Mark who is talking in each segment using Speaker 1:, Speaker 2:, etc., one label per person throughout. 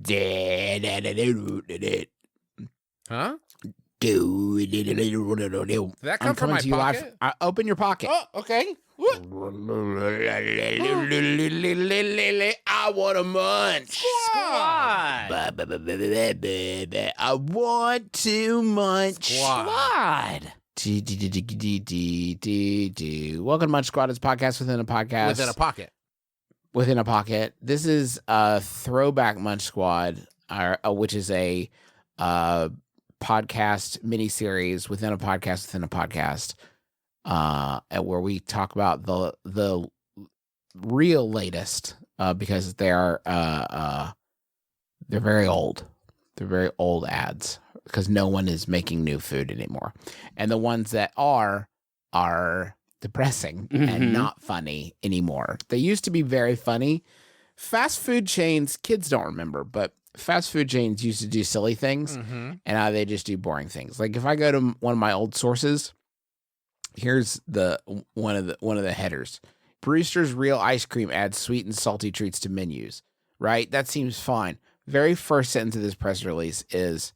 Speaker 1: Huh?
Speaker 2: Did
Speaker 1: that come from my pocket?
Speaker 2: Open your pocket.
Speaker 1: Oh, okay. What?
Speaker 2: I want a munch.
Speaker 3: Squad.
Speaker 2: I want to munch.
Speaker 3: Squad.
Speaker 2: Welcome to Munch Squad. It's a podcast within a podcast.
Speaker 1: Within a pocket.
Speaker 2: Within a pocket. This is a Throwback Munch Squad, which is a podcast miniseries within a podcast, where we talk about the real latest, because they are they're very old. They're very old ads because no one is making new food anymore, and the ones that are depressing and not funny anymore. They used to be very funny. Fast food chains, kids don't remember, but fast food chains used to do silly things, and now they just do boring things. Like if I go to one of my old sources, here's one of the headers: Brewster's Real Ice Cream adds sweet and salty treats to menus. Right? That seems fine. Very first sentence of this press release is,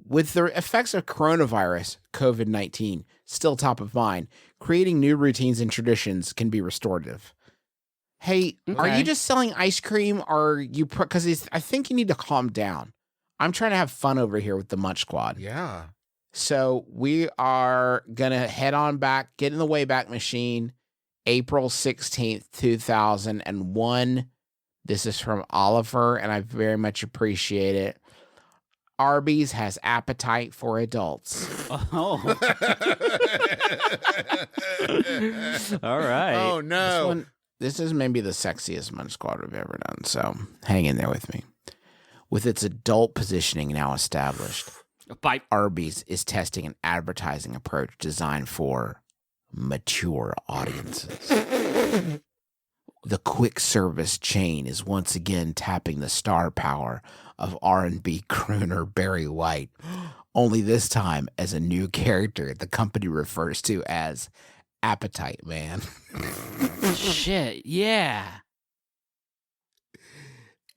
Speaker 2: with the effects of coronavirus, COVID-19, still top of mind, creating new routines and traditions can be restorative. Hey, Are you just selling ice cream, or you? Because I think you need to calm down. I'm trying to have fun over here with the Munch Squad.
Speaker 1: Yeah.
Speaker 2: So we are gonna head on back, get in the Wayback Machine, April 16th, 2001. This is from Oliver, and I very much appreciate it. Arbys has appetite for adults.
Speaker 3: Oh. All right.
Speaker 1: Oh, no.
Speaker 2: This is maybe the sexiest Munch Squad we've ever done, so hang in there with me. With its adult positioning now established, Arbys is testing an advertising approach designed for mature audiences. The quick service chain is once again tapping the star power of R&B crooner Barry White, only this time as a new character the company refers to as Appetite Man.
Speaker 3: Shit, yeah.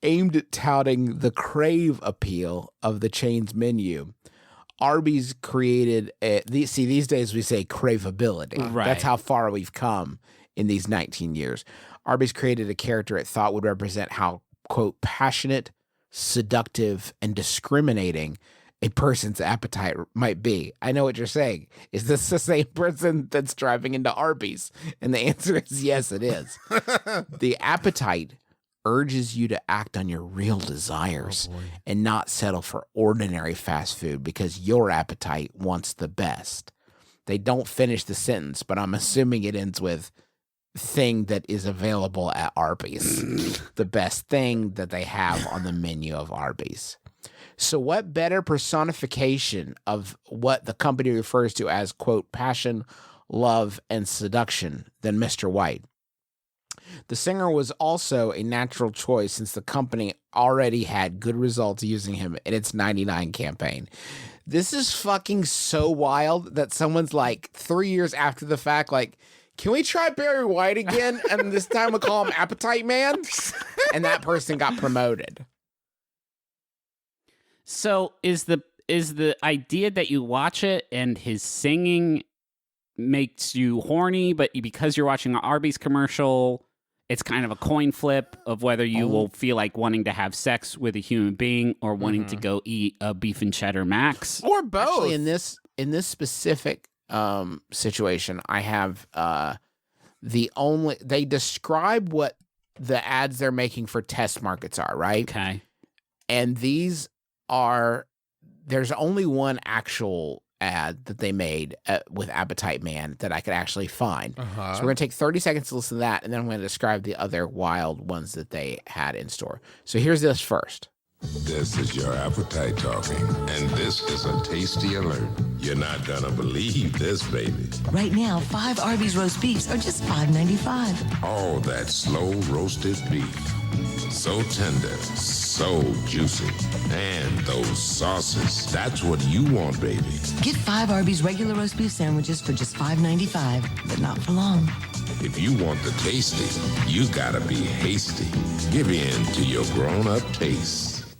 Speaker 2: Aimed at touting the crave appeal of the chain's menu, Arbys created these days we say craveability.
Speaker 3: Right.
Speaker 2: That's how far we've come in these 19 years. Arbys created a character it thought would represent how, quote, passionate, seductive, and discriminating a person's appetite might be. I know what you're saying. Is this the same person that's driving into Arbys? And the answer is yes, it is. The appetite urges you to act on your real desires and not settle for ordinary fast food because your appetite wants the best. They don't finish the sentence, but I'm assuming it ends with thing that is available at Arbys. The best thing that they have on the menu of Arbys. So what better personification of what the company refers to as, quote, passion, love, and seduction than Mr. White? The singer was also a natural choice since the company already had good results using him in its 99 campaign. This is fucking so wild that someone's like 3 years after the fact, like, can we try Barry White again? And this time we'll call him Appetite Man? And that person got promoted.
Speaker 3: So is the idea that you watch it and his singing makes you horny, but because you're watching an Arby's commercial, it's kind of a coin flip of whether you will feel like wanting to have sex with a human being or wanting to go eat a beef and cheddar Max?
Speaker 2: Or both. Actually, in this specific situation, I have they describe what the ads they're making for test markets are, right?
Speaker 3: Okay.
Speaker 2: And there's only one actual ad that they made with Appetite Man that I could actually find. So we're going to take 30 seconds to listen to that, and then I'm going to describe the other wild ones that they had in store. So here's this first.
Speaker 4: This is your appetite talking, and this is a tasty alert. You're not gonna believe this, baby.
Speaker 5: Right now, 5 Arby's roast beefs are just $5.95.
Speaker 4: All that slow roasted beef. So tender, so juicy. And those sauces. That's what you want, baby.
Speaker 5: Get 5 Arby's regular roast beef sandwiches for just $5.95, but not for long.
Speaker 4: If you want the tasty, you gotta be hasty. Give in to your grown-up tastes.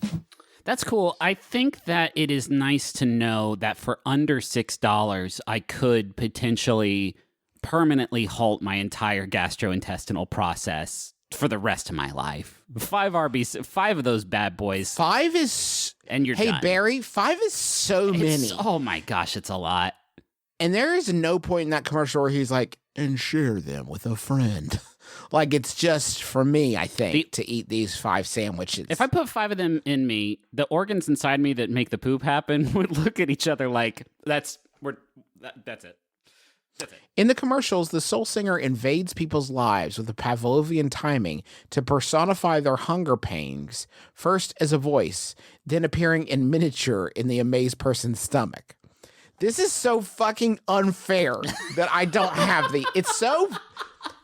Speaker 3: That's cool. I think that it is nice to know that for under $6, I could potentially permanently halt my entire gastrointestinal process for the rest of my life. 5 Arby's, 5 of those bad boys.
Speaker 2: 5 is...
Speaker 3: And you're
Speaker 2: Hey,
Speaker 3: done.
Speaker 2: Barry, 5 is so many.
Speaker 3: Oh my gosh, it's a lot.
Speaker 2: And there is no point in that commercial where he's like, and share them with a friend. Like, it's just for me, I think, to eat these 5 sandwiches.
Speaker 3: If I put 5 of them in me, the organs inside me that make the poop happen would look at each other like, that's it. That's it.
Speaker 2: In the commercials, the soul singer invades people's lives with a Pavlovian timing to personify their hunger pangs, first as a voice, then appearing in miniature in the amazed person's stomach. This is so fucking unfair that I don't have the... It's so...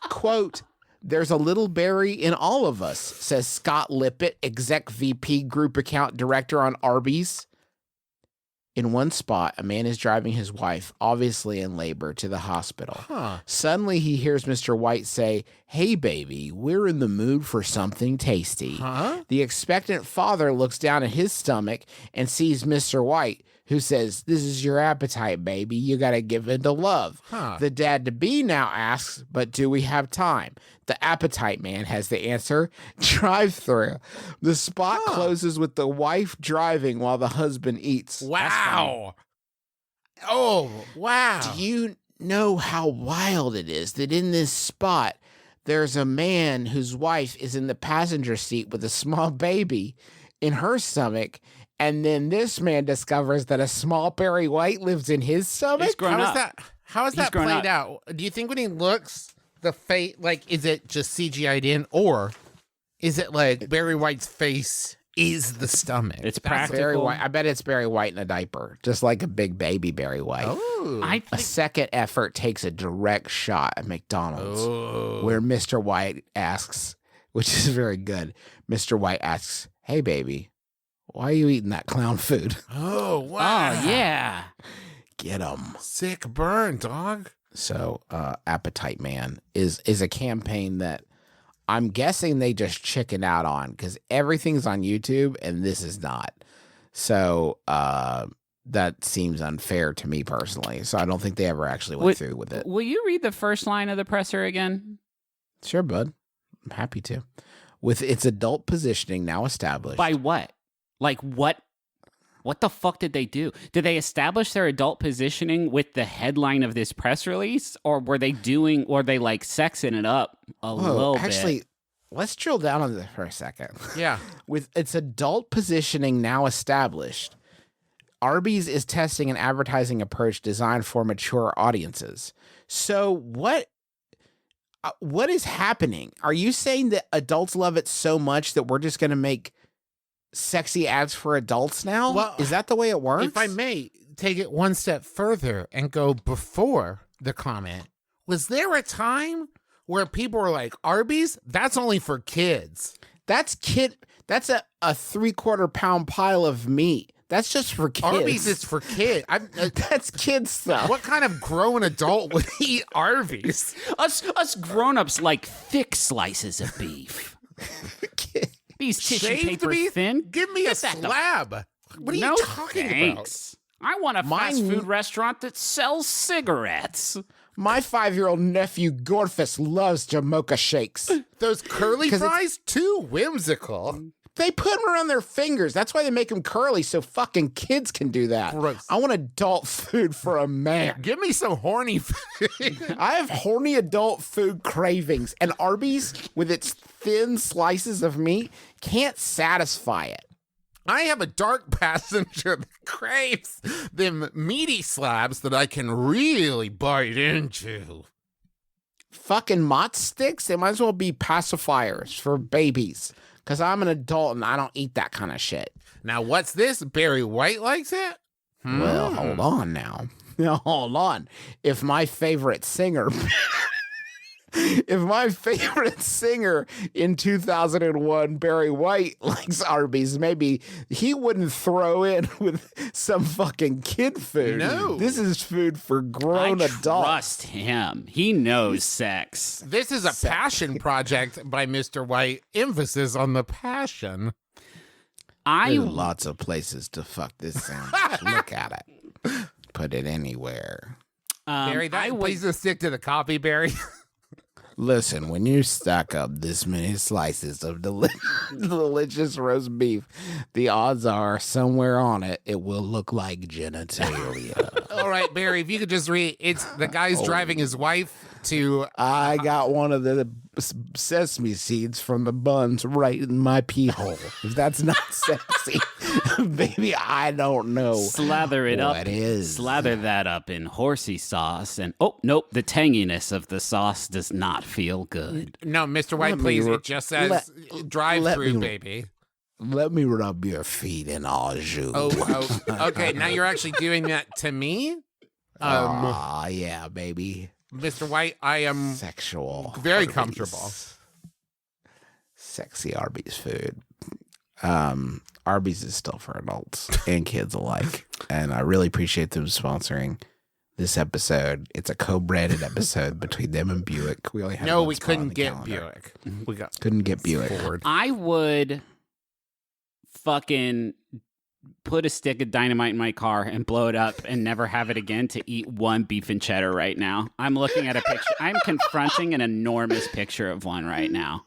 Speaker 2: Quote, there's a little Barry in all of us, says Scott Lippett, exec VP group account director on Arbys. In one spot, a man is driving his wife, obviously in labor, to the hospital. Suddenly, he hears Mr. White say, hey, baby, we're in the mood for something tasty. The expectant father looks down at his stomach and sees Mr. White, who says, this is your appetite, baby. You got to give in to love. The dad-to-be now asks, but do we have time? The appetite man has the answer, drive-through. The spot closes with the wife driving while the husband eats.
Speaker 1: Wow. Oh, wow.
Speaker 2: Do you know how wild it is that in this spot, there's a man whose wife is in the passenger seat with a small baby in her stomach, and then this man discovers that a small Barry White lives in his stomach?
Speaker 1: How is that played out? Do you think when he looks, the face, like, is it just CGI'd in, or is it like Barry White's face is the stomach?
Speaker 3: It's
Speaker 2: Barry
Speaker 3: practical.
Speaker 2: White. I bet it's Barry White in a diaper, just like a big baby Barry White.
Speaker 1: Oh.
Speaker 2: A second effort takes a direct shot at McDonald's, where Mr. White asks, which is very good, Mr. White asks, hey, baby, why are you eating that clown food?
Speaker 1: Oh, wow.
Speaker 3: Oh, yeah.
Speaker 2: Get him.
Speaker 1: Sick burn, dog.
Speaker 2: So, Appetite Man is a campaign that I'm guessing they just chickened out on because everything's on YouTube and this is not. So, that seems unfair to me personally. So, I don't think they ever actually went through with it.
Speaker 3: Will you read the first line of the presser again?
Speaker 2: Sure, bud. I'm happy to. With its adult positioning now established.
Speaker 3: By what? Like, what the fuck did they do? Did they establish their adult positioning with the headline of this press release? Or were they like sexing it up a little bit?
Speaker 2: Actually, let's drill down on this for a second.
Speaker 1: Yeah.
Speaker 2: With its adult positioning now established, Arby's is testing an advertising approach designed for mature audiences. So what is happening? Are you saying that adults love it so much that we're just going to make sexy ads for adults now?
Speaker 1: Well,
Speaker 2: is that the way it works?
Speaker 1: If I may take it one step further and go before the comment, was there a time where people were like, Arby's, that's only for kids?
Speaker 2: That's a 3/4 pound pile of meat. That's just for kids.
Speaker 1: Arby's is for kids.
Speaker 2: That's kids stuff.
Speaker 1: What kind of grown adult would eat Arby's?
Speaker 3: Us grown-ups like thick slices of beef. These tissue
Speaker 1: Shaved
Speaker 3: paper
Speaker 1: beef?
Speaker 3: thin.
Speaker 1: Give me a slab. What are you talking
Speaker 3: thanks. I want a fast food restaurant that sells cigarettes.
Speaker 2: My 5-year-old nephew Gorfus loves Jamocha shakes.
Speaker 1: Those curly fries? Too whimsical.
Speaker 2: They put them around their fingers. That's why they make them curly, so fucking kids can do that.
Speaker 1: Gross.
Speaker 2: I want adult food for a man.
Speaker 1: Give me some horny food.
Speaker 2: I have horny adult food cravings, and Arby's, with its thin slices of meat, can't satisfy it.
Speaker 1: I have a dark passenger that craves them meaty slabs that I can really bite into.
Speaker 2: Fucking Mott sticks, they might as well be pacifiers for babies. Because I'm an adult and I don't eat that kind of shit.
Speaker 1: Now, what's this? Barry White likes it?
Speaker 2: Well, hold on now. Hold on. If my favorite singer, if my favorite singer in 2001, Barry White, likes Arby's, maybe he wouldn't throw in with some fucking kid food.
Speaker 1: No.
Speaker 2: This is food for grown
Speaker 3: I
Speaker 2: adults.
Speaker 3: trust him. He knows sex.
Speaker 1: This is a passion project by Mr. White. Emphasis on the passion.
Speaker 3: I
Speaker 2: There's lots of places to fuck this sandwich. Look at it. Put it anywhere.
Speaker 1: Barry, please just stick to the copy, Barry.
Speaker 2: Listen, when you stack up this many slices of delicious roast beef, the odds are somewhere on it, it will look like genitalia.
Speaker 1: All right, Barry, if you could just read, it's the guy's driving his wife to.
Speaker 2: I got one of the sesame seeds from the buns right in my pee hole. If that's not sexy, baby, I don't know.
Speaker 3: Slather it up.
Speaker 2: What is?
Speaker 3: Slather that up in horsey sauce, and oh nope, the tanginess of the sauce does not feel good.
Speaker 1: No, Mr. White,
Speaker 2: Let me
Speaker 1: please.
Speaker 2: re-
Speaker 1: It just says drive
Speaker 2: let
Speaker 1: through,
Speaker 2: me-
Speaker 1: baby.
Speaker 2: Let me rub your feet in au jus.
Speaker 1: Oh, okay. Now you're actually doing that to me,
Speaker 2: Yeah, baby.
Speaker 1: Mr. White. I am
Speaker 2: Sexual.
Speaker 1: very
Speaker 2: Arby's.
Speaker 1: comfortable.
Speaker 2: Sexy Arby's food. Arby's is still for adults and kids alike. And I really appreciate them sponsoring this episode. It's a co-branded episode between them and Buick. We only had
Speaker 1: No,
Speaker 2: one
Speaker 1: we
Speaker 2: spot on
Speaker 1: couldn't
Speaker 2: the
Speaker 1: get
Speaker 2: calendar.
Speaker 1: Buick. We got
Speaker 2: Couldn't get Buick.
Speaker 1: Ford.
Speaker 3: I would fucking put a stick of dynamite in my car and blow it up and never have it again to eat one beef and cheddar right now. I'm looking at a picture. I'm confronting an enormous picture of one right now.